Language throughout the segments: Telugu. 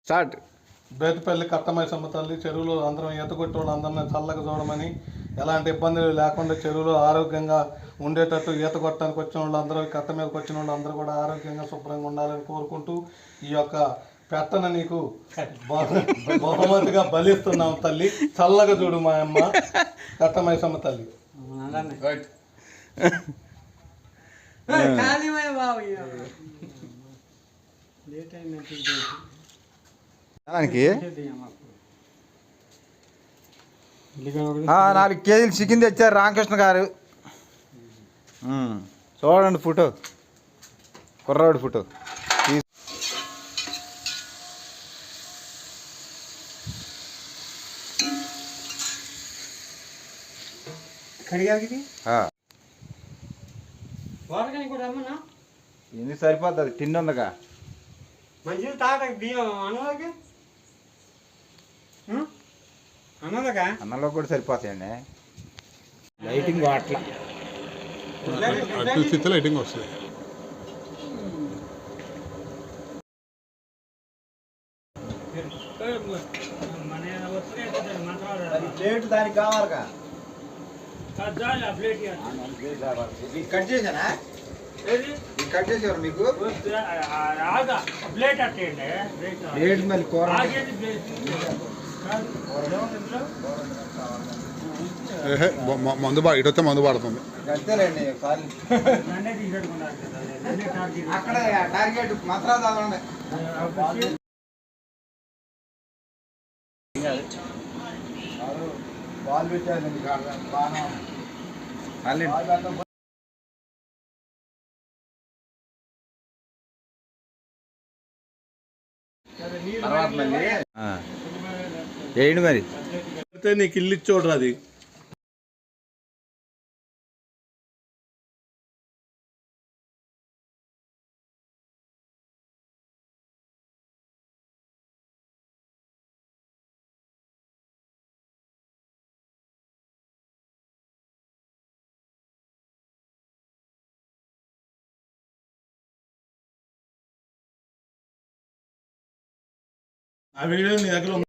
స్టార్ట్. బేతపల్లి కట్టమైసమ్మ తల్లి చెరువులో అందరం ఈత కొట్టే వాళ్ళు అందరినీ చల్లగా చూడమని, ఎలాంటి ఇబ్బందులు లేకుండా చెరువులో ఆరోగ్యంగా ఉండేటట్టు ఈత కొట్టడానికి వచ్చిన వాళ్ళు అందరూ, కట్ట మీదకి వచ్చిన వాళ్ళు అందరూ కూడా ఆరోగ్యంగా శుభ్రంగా ఉండాలని కోరుకుంటూ ఈ యొక్క పెట్టన నీకు బహుమతిగా బలిస్తున్నాం తల్లి. చల్లగా చూడు మా అమ్మ కట్టమైసమ్మ తల్లి. దానికి 4 కేజీలు చికెన్ తెచ్చారు రామకృష్ణ గారు. చూడండి ఫోటో, కుర్రాడు ఫోటో. ఎన్ని సరిపోతుంది, టిన్ ఉందిగా. మంచిది తాగడానికి బియ్యం అన్నదగా అన్నంలో కూడా సరిపోతాయండి. లైటింగ్ వాట్ల లైటింగ్ వస్తుంది. ప్లేట్ దానికి కావాలిగా. కట్ చేసానా, కట్ చేసేవారు మీకు ప్లేట్ మళ్ళీ కూర మందు ఇటు వస్తే మందు పడుతుంది. అంతేలేండి. అక్కడ టార్గెట్ మాత్రం చదవండి. బాల్ పెట్టారు ఏంటి మరి నీకు ఇల్లు ఇచ్చోడ్రు అది. ఆ వీడియో నీ దగ్గర ఉంది.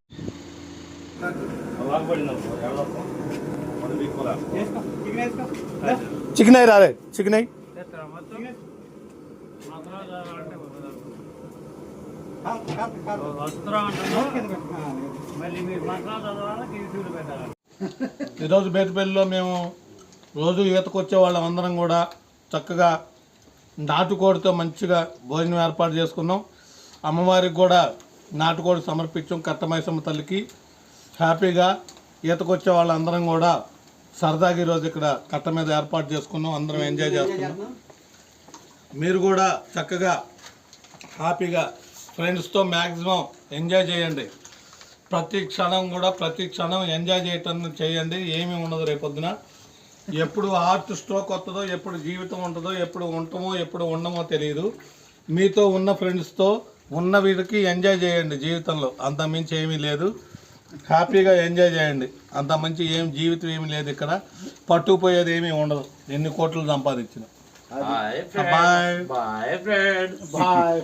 చికెన్ అయి రాలే, చికెన్ అయి ఈరోజు బేతపల్లిలో మేము రోజు ఈతకొచ్చే వాళ్ళం అందరం కూడా చక్కగా నాటుకోడితో మంచిగా భోజనం ఏర్పాటు చేసుకున్నాం. అమ్మవారికి కూడా నాటుకోడి సమర్పించాం కట్టమైసమ్మ తల్లికి. హ్యాపీగా ఈతకొచ్చే వాళ్ళందరం కూడా సరదాగా ఈరోజు ఇక్కడ కట్ట మీద ఏర్పాటు చేసుకున్నాం, అందరం ఎంజాయ్ చేస్తున్నాం. మీరు కూడా చక్కగా హ్యాపీగా ఫ్రెండ్స్తో మ్యాక్సిమం ఎంజాయ్ చేయండి. ప్రతి క్షణం ఎంజాయ్ చేయటం చేయండి. ఏమీ ఉండదు రేపొద్దున. ఎప్పుడు హార్ట్ స్ట్రోక్ వస్తుందో, ఎప్పుడు జీవితం ఉంటుందో, ఎప్పుడు ఉంటామో ఎప్పుడు ఉండమో తెలియదు. మీతో ఉన్న ఫ్రెండ్స్తో ఉన్న వీటికి ఎంజాయ్ చేయండి. జీవితంలో అంత మించి ఏమీ లేదు. హ్యాపీగా ఎంజాయ్ చేయండి. అంత మంచి జీవితం ఏమీ లేదు. ఇక్కడ పట్టుకుపోయేది ఏమీ ఉండదు, ఎన్ని కోట్లు సంపాదించిన. Bye bye.